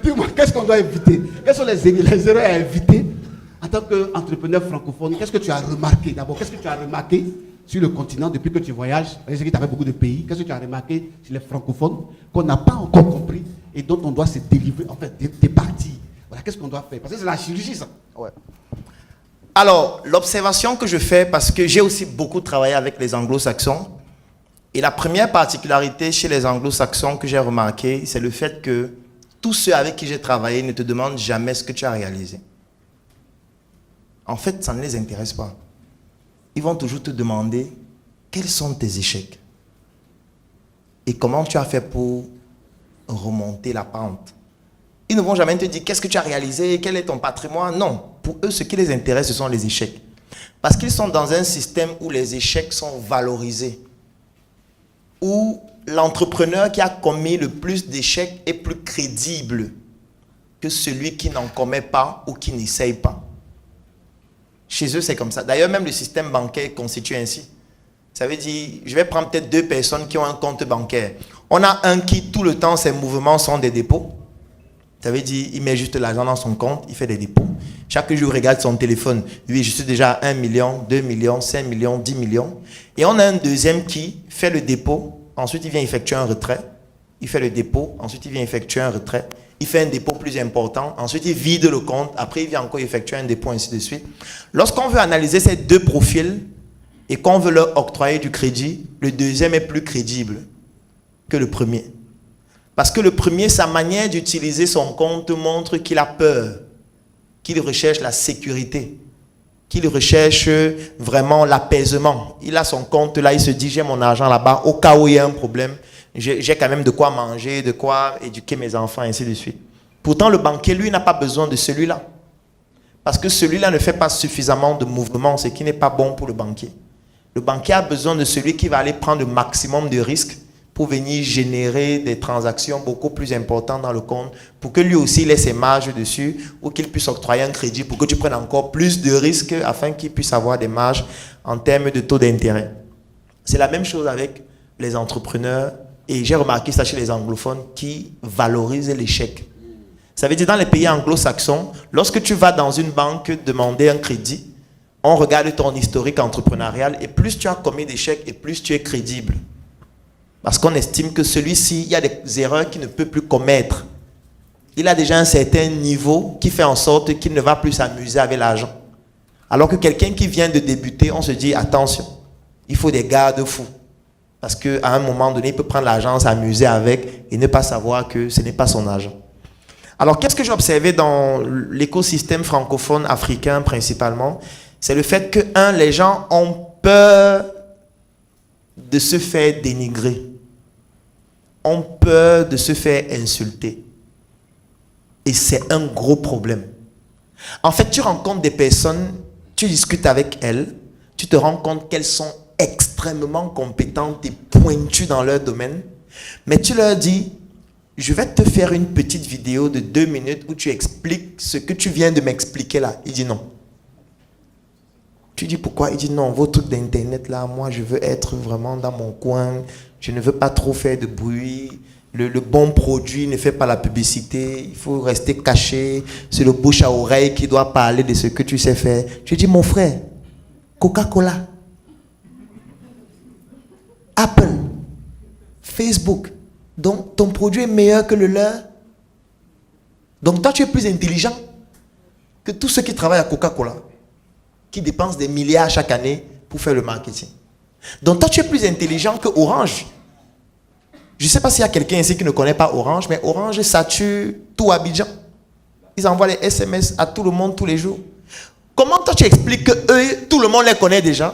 Dis-moi, qu'est-ce qu'on doit éviter? Quels sont les erreurs à éviter en tant qu'entrepreneur francophone? Qu'est-ce que tu as remarqué d'abord? Qu'est-ce que tu as remarqué sur le continent depuis que tu voyages? Je sais que tu as fait beaucoup de pays. Qu'est-ce que tu as remarqué sur les francophones qu'on n'a pas encore compris et dont on doit se délivrer, en fait, des parties? Voilà, qu'est-ce qu'on doit faire? Parce que c'est la chirurgie, ça. Ouais. Alors, l'observation que je fais, parce que j'ai aussi beaucoup travaillé avec les anglo-saxons, et la première particularité chez les anglo-saxons que j'ai remarqué, c'est le fait que tous ceux avec qui j'ai travaillé ne te demandent jamais ce que tu as réalisé. En fait, ça ne les intéresse pas. Ils vont toujours te demander quels sont tes échecs et comment tu as fait pour remonter la pente. Ils ne vont jamais te dire qu'est-ce que tu as réalisé, quel est ton patrimoine. Non, pour eux, ce qui les intéresse, ce sont les échecs. Parce qu'ils sont dans un système où les échecs sont valorisés. Où l'entrepreneur qui a commis le plus d'échecs est plus crédible que celui qui n'en commet pas ou qui n'essaye pas. Chez eux, c'est comme ça. D'ailleurs, même le système bancaire est constitué ainsi. Ça veut dire, je vais prendre peut-être 2 personnes qui ont un compte bancaire. On a un qui, tout le temps, ses mouvements sont des dépôts. Ça veut dire, il met juste l'argent dans son compte, il fait des dépôts. Chaque jour, il regarde son téléphone. Oui, je suis déjà à 1 million, 2 millions, 5 millions, 10 millions. Et on a un deuxième qui fait le dépôt. Ensuite, il vient effectuer un retrait. Il fait le dépôt. Ensuite, il vient effectuer un retrait. Il fait un dépôt plus important. Ensuite, il vide le compte. Après, il vient encore effectuer un dépôt, ainsi de suite. Lorsqu'on veut analyser ces deux profils et qu'on veut leur octroyer du crédit, le deuxième est plus crédible que le premier. Parce que le premier, sa manière d'utiliser son compte montre qu'il a peur, qu'il recherche la sécurité, qu'il recherche vraiment l'apaisement. Il a son compte là, il se dit, j'ai mon argent là-bas, au cas où il y a un problème, j'ai quand même de quoi manger, de quoi éduquer mes enfants, ainsi de suite. Pourtant, le banquier, lui, n'a pas besoin de celui-là. Parce que celui-là ne fait pas suffisamment de mouvements, ce qui n'est pas bon pour le banquier. Le banquier a besoin de celui qui va aller prendre le maximum de risques pour venir générer des transactions beaucoup plus importantes dans le compte, pour que lui aussi il ait ses marges dessus, ou qu'il puisse octroyer un crédit pour que tu prennes encore plus de risques afin qu'il puisse avoir des marges en termes de taux d'intérêt. C'est la même chose avec les entrepreneurs, et j'ai remarqué ça chez les anglophones qui valorisent l'échec. Ça veut dire dans les pays anglo-saxons, lorsque tu vas dans une banque demander un crédit, on regarde ton historique entrepreneurial, et plus tu as commis d'échecs, et plus tu es crédible. Parce qu'on estime que celui-ci, il y a des erreurs qu'il ne peut plus commettre. Il a déjà un certain niveau qui fait en sorte qu'il ne va plus s'amuser avec l'argent. Alors que quelqu'un qui vient de débuter, on se dit, attention, il faut des garde-fous. Parce qu'à un moment donné, il peut prendre l'argent, s'amuser avec et ne pas savoir que ce n'est pas son argent. Alors, qu'est-ce que j'ai observé dans l'écosystème francophone africain principalement? C'est le fait que, les gens ont peur de se faire dénigrer, ont peur de se faire insulter. Et c'est un gros problème. En fait, tu rencontres des personnes, tu discutes avec elles, tu te rends compte qu'elles sont extrêmement compétentes et pointues dans leur domaine, mais tu leur dis, je vais te faire une petite vidéo de 2 minutes où tu expliques ce que tu viens de m'expliquer là. Il dit non. Tu dis pourquoi? Il dit non, vos trucs d'internet là, moi je veux être vraiment dans mon coin, je ne veux pas trop faire de bruit, le bon produit ne fait pas la publicité, il faut rester caché, c'est le bouche à oreille qui doit parler de ce que tu sais faire. Je dis mon frère, Coca-Cola, Apple, Facebook, donc ton produit est meilleur que le leur. Donc toi tu es plus intelligent que tous ceux qui travaillent à Coca-Cola, qui dépensent des milliards chaque année pour faire le marketing. Donc toi, tu es plus intelligent que Orange. Je ne sais pas s'il y a quelqu'un ici qui ne connaît pas Orange, mais Orange sature tout Abidjan. Ils envoient les SMS à tout le monde tous les jours. Comment toi, tu expliques que eux, tout le monde les connaît déjà,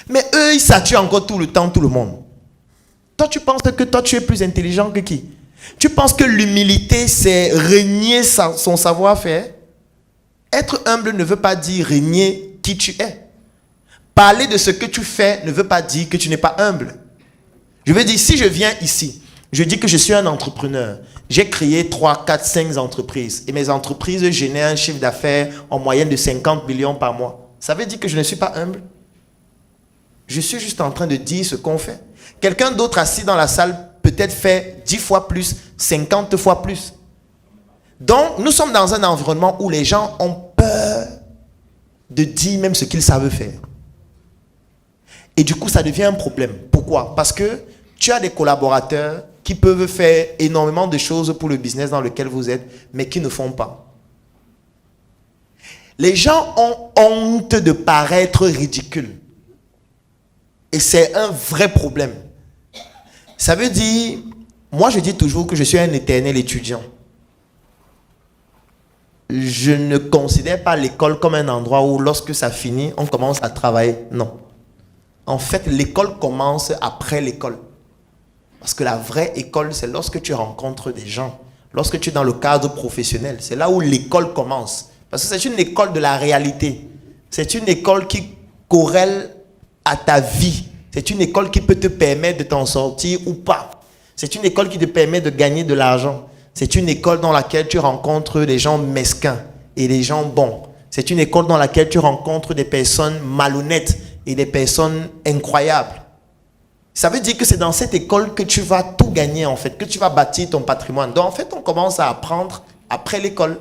mais eux, ils saturent encore tout le temps tout le monde? Toi, tu penses que toi, tu es plus intelligent que qui? Tu penses que l'humilité, c'est renier son savoir-faire? Être humble ne veut pas dire renier qui tu es. Parler de ce que tu fais ne veut pas dire que tu n'es pas humble. Je veux dire, si je viens ici, je dis que je suis un entrepreneur. J'ai créé 3, 4, 5 entreprises. Et mes entreprises génèrent un chiffre d'affaires en moyenne de 50 millions par mois. Ça veut dire que je ne suis pas humble. Je suis juste en train de dire ce qu'on fait. Quelqu'un d'autre assis dans la salle peut-être fait 10 fois plus, 50 fois plus. Donc, nous sommes dans un environnement où les gens ont peur de dire même ce qu'ils savent faire. Et du coup, ça devient un problème. Pourquoi? Parce que tu as des collaborateurs qui peuvent faire énormément de choses pour le business dans lequel vous êtes, mais qui ne font pas. Les gens ont honte de paraître ridicules. Et c'est un vrai problème. Ça veut dire, moi je dis toujours que je suis un éternel étudiant. Je ne considère pas l'école comme un endroit où lorsque ça finit, on commence à travailler. Non. En fait, l'école commence après l'école. Parce que la vraie école, c'est lorsque tu rencontres des gens. Lorsque tu es dans le cadre professionnel. C'est là où l'école commence. Parce que c'est une école de la réalité. C'est une école qui corrèle à ta vie. C'est une école qui peut te permettre de t'en sortir ou pas. C'est une école qui te permet de gagner de l'argent. C'est une école dans laquelle tu rencontres des gens mesquins et des gens bons. C'est une école dans laquelle tu rencontres des personnes malhonnêtes et des personnes incroyables. Ça veut dire que c'est dans cette école que tu vas tout gagner en fait, que tu vas bâtir ton patrimoine. Donc en fait, on commence à apprendre après l'école.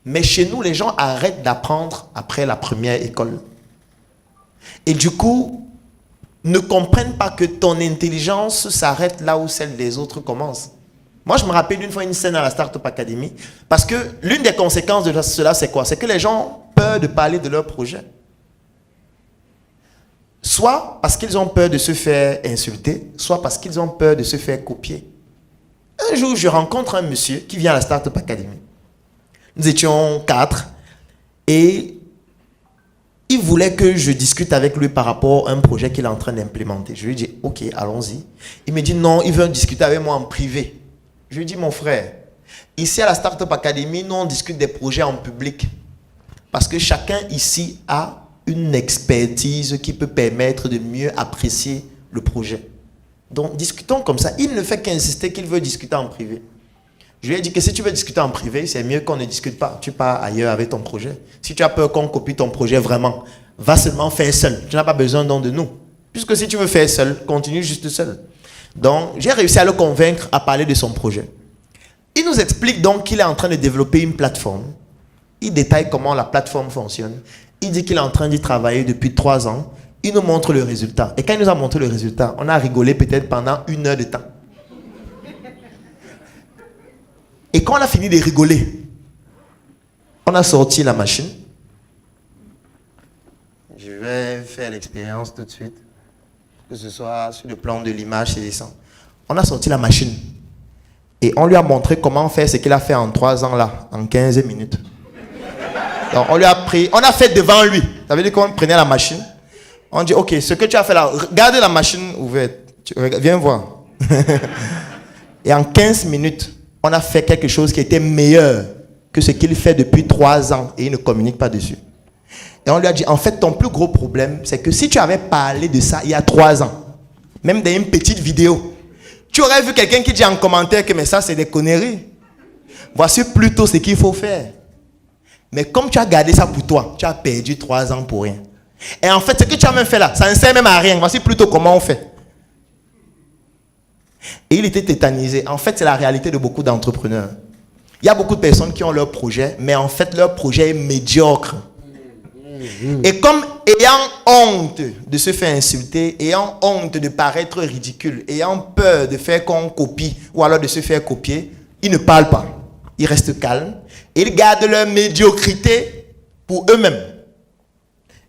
Mais chez nous, les gens arrêtent d'apprendre après la première école. Et du coup, ne comprennent pas que ton intelligence s'arrête là où celle des autres commence. Moi, je me rappelle d'une fois une scène à la Startup Academy, parce que l'une des conséquences de cela, c'est quoi? C'est que les gens ont peur de parler de leur projet. Soit parce qu'ils ont peur de se faire insulter, soit parce qu'ils ont peur de se faire copier. Un jour, je rencontre un monsieur qui vient à la Startup Academy. Nous étions 4 et il voulait que je discute avec lui par rapport à un projet qu'il est en train d'implémenter. Je lui dis, ok, allons-y. Il me dit, non, il veut discuter avec moi en privé. Je lui dis, mon frère, ici à la Startup Academy, nous on discute des projets en public. Parce que chacun ici a une expertise qui peut permettre de mieux apprécier le projet. Donc, discutons comme ça. Il ne fait qu'insister qu'il veut discuter en privé. Je lui ai dit que si tu veux discuter en privé, c'est mieux qu'on ne discute pas. Tu pars ailleurs avec ton projet. Si tu as peur qu'on copie ton projet vraiment, va seulement faire seul. Tu n'as pas besoin donc de nous. Puisque si tu veux faire seul, continue juste seul. Donc, j'ai réussi à le convaincre à parler de son projet. Il nous explique donc qu'il est en train de développer une plateforme. Il détaille comment la plateforme fonctionne. Il dit qu'il est en train d'y travailler depuis 3 ans. Il nous montre le résultat. Et quand il nous a montré le résultat, on a rigolé peut-être pendant 1 heure de temps. Et quand on a fini de rigoler, on a sorti la machine. Je vais faire l'expérience tout de suite. Que ce soit sur le plan de l'image, c'est ça. On a sorti la machine. Et on lui a montré comment faire ce qu'il a fait en 3 ans là, en 15 minutes. Donc on lui a pris, on a fait devant lui. Ça veut dire qu'on prenait la machine. On dit, ok, ce que tu as fait là, regarde la machine ouverte. Viens voir. Et en 15 minutes, on a fait quelque chose qui était meilleur que ce qu'il fait depuis 3 ans et il ne communique pas dessus. Et on lui a dit, en fait, ton plus gros problème, c'est que si tu avais parlé de ça il y a 3 ans, même dans une petite vidéo, tu aurais vu quelqu'un qui dit en commentaire que mais ça, c'est des conneries. Voici plutôt ce qu'il faut faire. Mais comme tu as gardé ça pour toi, tu as perdu 3 ans pour rien. Et en fait, ce que tu as même fait là, ça ne sert même à rien. Voici plutôt comment on fait. Et il était tétanisé. En fait, c'est la réalité de beaucoup d'entrepreneurs. Il y a beaucoup de personnes qui ont leur projet, mais en fait, leur projet est médiocre. Et comme ayant honte de se faire insulter, ayant honte de paraître ridicule, ayant peur de faire qu'on copie ou alors de se faire copier, ils ne parlent pas. Ils restent calmes. Et ils gardent leur médiocrité pour eux-mêmes.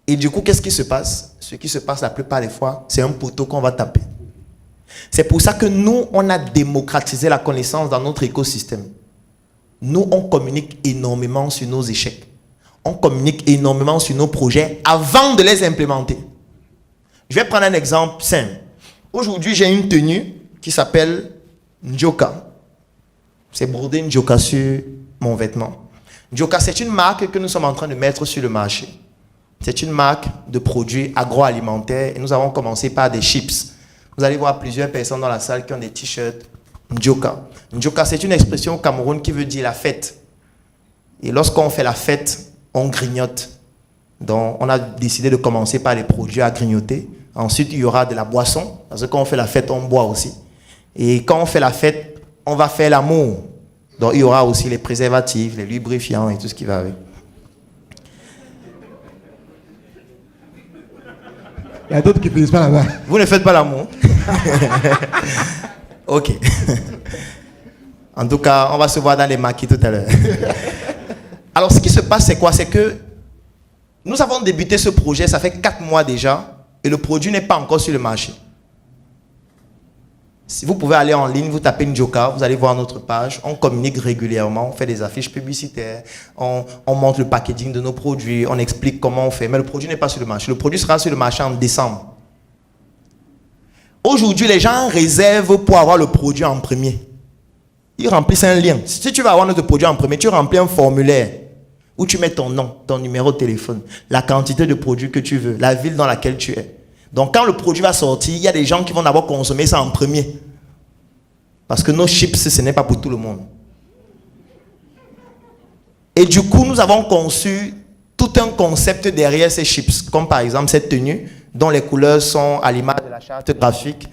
Et du coup, qu'est-ce qui se passe? Ce qui se passe la plupart des fois, c'est un poteau qu'on va taper. C'est pour ça que nous, on a démocratisé la connaissance dans notre écosystème. Nous, on communique énormément sur nos échecs. On communique énormément sur nos projets avant de les implémenter. Je vais prendre un exemple simple. Aujourd'hui, j'ai une tenue qui s'appelle Njoka. C'est brodé Njoka sur mon vêtement. Njoka, c'est une marque que nous sommes en train de mettre sur le marché. C'est une marque de produits agroalimentaires et nous avons commencé par des chips. Vous allez voir plusieurs personnes dans la salle qui ont des t-shirts Njoka. Njoka, c'est une expression au Cameroun qui veut dire la fête. Et lorsqu'on fait la fête, on grignote. Donc, on a décidé de commencer par les produits à grignoter. Ensuite, il y aura de la boisson. Parce que quand on fait la fête, on boit aussi. Et quand on fait la fête, on va faire l'amour. Donc, il y aura aussi les préservatifs, les lubrifiants et tout ce qui va avec. Il y a d'autres qui ne finissent pas là-bas. Vous ne faites pas l'amour? Ok. En tout cas, on va se voir dans les maquis tout à l'heure. Alors, ce qui se passe, c'est quoi? C'est que nous avons débuté ce projet, ça fait 4 mois déjà, et le produit n'est pas encore sur le marché. Si vous pouvez aller en ligne, vous tapez Njoka, vous allez voir notre page, on communique régulièrement, on fait des affiches publicitaires, on montre le packaging de nos produits, on explique comment on fait, mais le produit n'est pas sur le marché. Le produit sera sur le marché en décembre. Aujourd'hui, les gens réservent pour avoir le produit en premier. Ils remplissent un lien. Si tu veux avoir notre produit en premier, tu remplis un formulaire où tu mets ton nom, ton numéro de téléphone, la quantité de produits que tu veux, la ville dans laquelle tu es. Donc, quand le produit va sortir, il y a des gens qui vont d'abord consommer ça en premier. Parce que nos chips, ce n'est pas pour tout le monde. Et du coup, nous avons conçu tout un concept derrière ces chips, comme par exemple cette tenue, dont les couleurs sont à l'image de la charte graphique,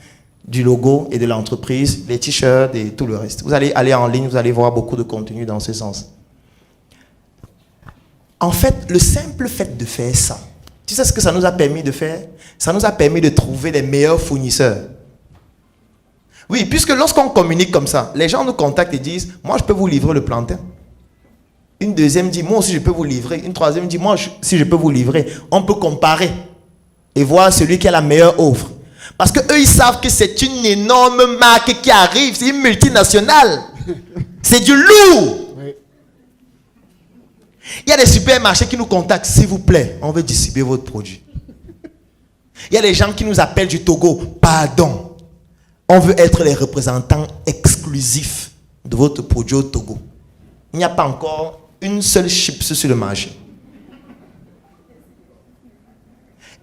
du logo et de l'entreprise, les t-shirts et tout le reste. Vous allez aller en ligne, vous allez voir beaucoup de contenu dans ce sens. En fait, le simple fait de faire ça, tu sais ce que ça nous a permis de faire? Ça nous a permis de trouver les meilleurs fournisseurs. Oui, puisque lorsqu'on communique comme ça, les gens nous contactent et disent, moi je peux vous livrer le plantain. Une deuxième dit, moi aussi je peux vous livrer. Une troisième dit, moi si je peux vous livrer. On peut comparer et voir celui qui a la meilleure offre. Parce qu'eux, ils savent que c'est une énorme marque qui arrive, c'est une multinationale. C'est du lourd. Oui. Il y a des supermarchés qui nous contactent, s'il vous plaît, on veut distribuer votre produit. Il y a des gens qui nous appellent du Togo, pardon, on veut être les représentants exclusifs de votre produit au Togo. Il n'y a pas encore une seule chips sur le marché.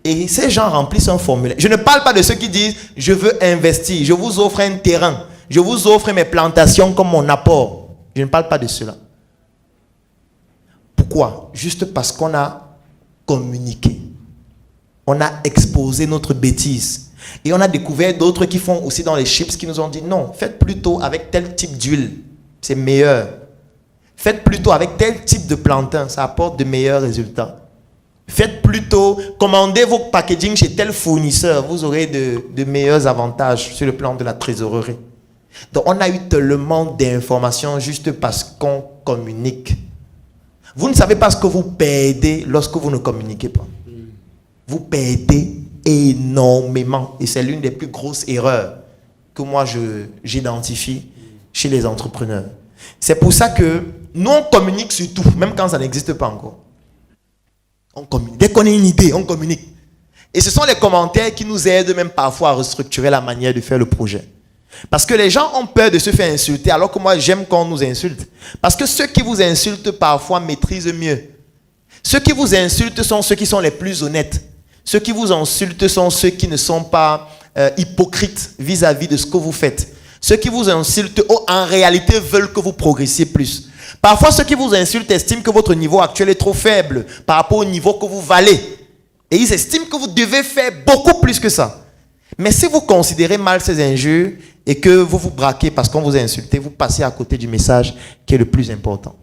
Et ces gens remplissent un formulaire. Je ne parle pas de ceux qui disent, je veux investir, je vous offre un terrain, je vous offre mes plantations comme mon apport. Je ne parle pas de cela. Pourquoi? Juste parce qu'on a communiqué. On a exposé notre bêtise. Et on a découvert d'autres qui font aussi dans les chips qui nous ont dit, non, faites plutôt avec tel type d'huile, c'est meilleur. Faites plutôt avec tel type de plantain, ça apporte de meilleurs résultats. Faites plutôt, commandez vos packaging chez tel fournisseur, vous aurez de meilleurs avantages sur le plan de la trésorerie. Donc on a eu tellement d'informations juste parce qu'on communique. Vous ne savez pas ce que vous perdez lorsque vous ne communiquez pas. Vous perdez énormément. Et c'est l'une des plus grosses erreurs que moi j'identifie chez les entrepreneurs. C'est pour ça que nous on communique sur tout, même quand ça n'existe pas encore. On communique. Dès qu'on a une idée, on communique. Et ce sont les commentaires qui nous aident même parfois à restructurer la manière de faire le projet. Parce que les gens ont peur de se faire insulter, alors que moi j'aime qu'on nous insulte. Parce que ceux qui vous insultent parfois maîtrisent mieux. Ceux qui vous insultent sont ceux qui sont les plus honnêtes. Ceux qui vous insultent sont ceux qui ne sont pas hypocrites vis-à-vis de ce que vous faites. Ceux qui vous insultent, en réalité, veulent que vous progressiez plus. Parfois, ceux qui vous insultent estiment que votre niveau actuel est trop faible par rapport au niveau que vous valez. Et ils estiment que vous devez faire beaucoup plus que ça. Mais si vous considérez mal ces injures et que vous vous braquez parce qu'on vous a insulté, vous passez à côté du message qui est le plus important.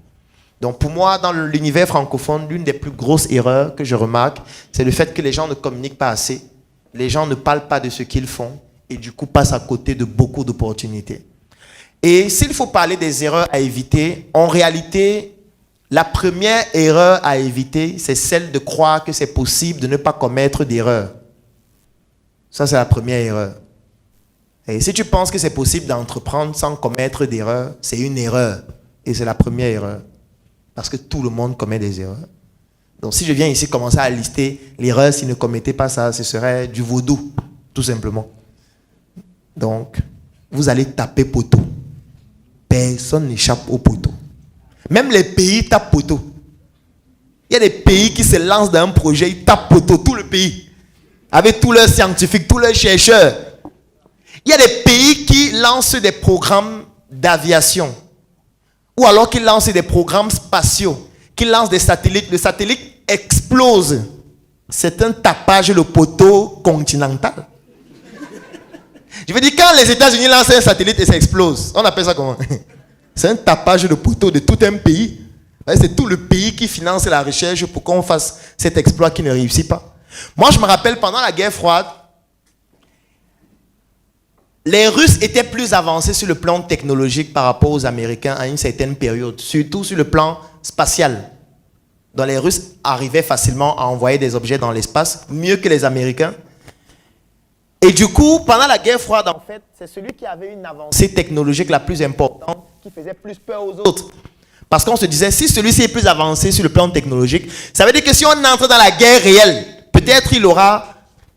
Donc pour moi, dans l'univers francophone, l'une des plus grosses erreurs que je remarque, c'est le fait que les gens ne communiquent pas assez. Les gens ne parlent pas de ce qu'ils font et du coup passent à côté de beaucoup d'opportunités. Et s'il faut parler des erreurs à éviter, en réalité, la première erreur à éviter, c'est celle de croire que c'est possible de ne pas commettre d'erreur. Ça, c'est la première erreur. Et si tu penses que c'est possible d'entreprendre sans commettre d'erreur, c'est une erreur. Et c'est la première erreur. Parce que tout le monde commet des erreurs. Donc si je viens ici commencer à lister l'erreur, s'il ne commettait pas ça, ce serait du vaudou, tout simplement. Donc, vous allez taper poteau. Personne n'échappe au poteau. Même les pays tapent poteau. Il y a des pays qui se lancent dans un projet, ils tapent poteau, tout le pays. Avec tous leurs scientifiques, tous leurs chercheurs. Il y a des pays qui lancent des programmes d'aviation. Ou alors qui lancent des programmes spatiaux. Qui lancent des satellites. Le satellite explose. C'est un tapage le poteau continental. Je veux dire, quand les États-Unis lancent un satellite et ça explose, on appelle ça comment? C'est un tapage de poteaux de tout un pays. C'est tout le pays qui finance la recherche pour qu'on fasse cet exploit qui ne réussit pas. Moi, je me rappelle, pendant la guerre froide, les Russes étaient plus avancés sur le plan technologique par rapport aux Américains à une certaine période, surtout sur le plan spatial. Donc les Russes arrivaient facilement à envoyer des objets dans l'espace, mieux que les Américains. Et du coup, pendant la guerre froide, en fait, c'est celui qui avait une avancée technologique la plus importante qui faisait plus peur aux autres. Parce qu'on se disait, si celui-ci est plus avancé sur le plan technologique, ça veut dire que si on entre dans la guerre réelle, peut-être il aura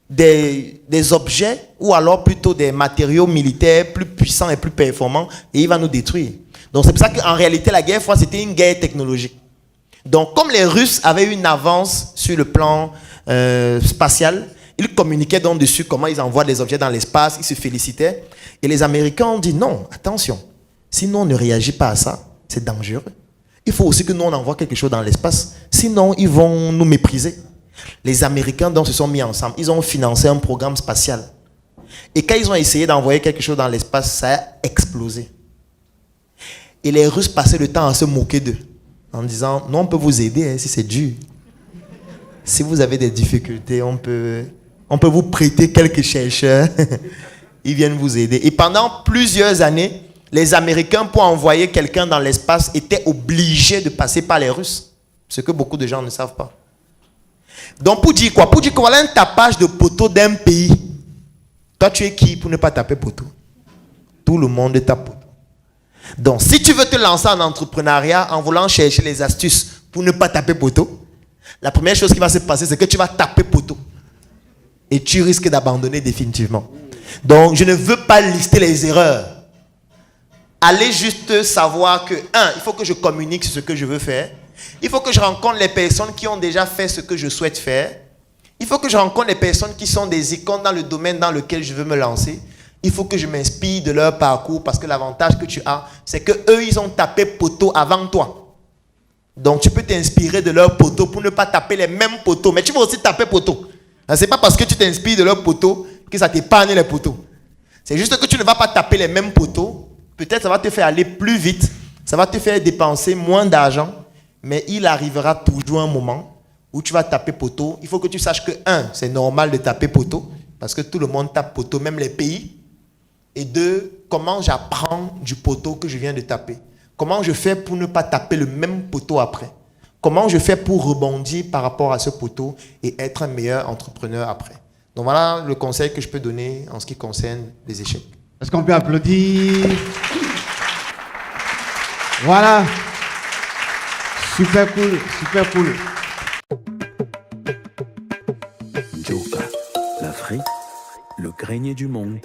des objets ou alors plutôt des matériaux militaires plus puissants et plus performants et il va nous détruire. Donc c'est pour ça qu'en réalité, la guerre froide, c'était une guerre technologique. Donc comme les Russes avaient une avance sur le plan spatial, ils communiquaient donc dessus comment ils envoient des objets dans l'espace, ils se félicitaient. Et les Américains ont dit non, attention, si nous on ne réagit pas à ça, c'est dangereux. Il faut aussi que nous on envoie quelque chose dans l'espace, sinon ils vont nous mépriser. Les Américains donc se sont mis ensemble, ils ont financé un programme spatial. Et quand ils ont essayé d'envoyer quelque chose dans l'espace, ça a explosé. Et les Russes passaient le temps à se moquer d'eux, en disant, non, on peut vous aider hein, si c'est dur. Si vous avez des difficultés, on peut vous prêter quelques chercheurs. Ils viennent vous aider. Et pendant plusieurs années, les Américains, pour envoyer quelqu'un dans l'espace, étaient obligés de passer par les Russes. Ce que beaucoup de gens ne savent pas. Donc, pour dire quoi? Pour dire que voilà un tapage de poteaux d'un pays. Toi, tu es qui pour ne pas taper poteau? Tout le monde tape poteau. Donc, si tu veux te lancer en entrepreneuriat en voulant chercher les astuces pour ne pas taper poteau, la première chose qui va se passer, c'est que tu vas taper poteau. Et tu risques d'abandonner définitivement. Donc, je ne veux pas lister les erreurs. Allez juste savoir que, il faut que je communique sur ce que je veux faire. Il faut que je rencontre les personnes qui ont déjà fait ce que je souhaite faire. Il faut que je rencontre les personnes qui sont des icônes dans le domaine dans lequel je veux me lancer. Il faut que je m'inspire de leur parcours parce que l'avantage que tu as, c'est qu'eux, ils ont tapé poteau avant toi. Donc, tu peux t'inspirer de leurs poteaux pour ne pas taper les mêmes poteaux. Mais tu vas aussi taper poteau. Ce n'est pas parce que tu t'inspires de leurs poteaux que ça t'épargne les poteaux. C'est juste que tu ne vas pas taper les mêmes poteaux. Peut-être ça va te faire aller plus vite. Ça va te faire dépenser moins d'argent. Mais il arrivera toujours un moment où tu vas taper poteau. Il faut que tu saches que, c'est normal de taper poteau. Parce que tout le monde tape poteau, même les pays. Et 2, comment j'apprends du poteau que je viens de taper? Comment je fais pour ne pas taper le même poteau après? Comment je fais pour rebondir par rapport à ce poteau et être un meilleur entrepreneur après? Donc voilà le conseil que je peux donner en ce qui concerne les échecs. Est-ce qu'on peut applaudir? Voilà. Super cool, super cool. Joka, l'Afrique, le grenier du monde.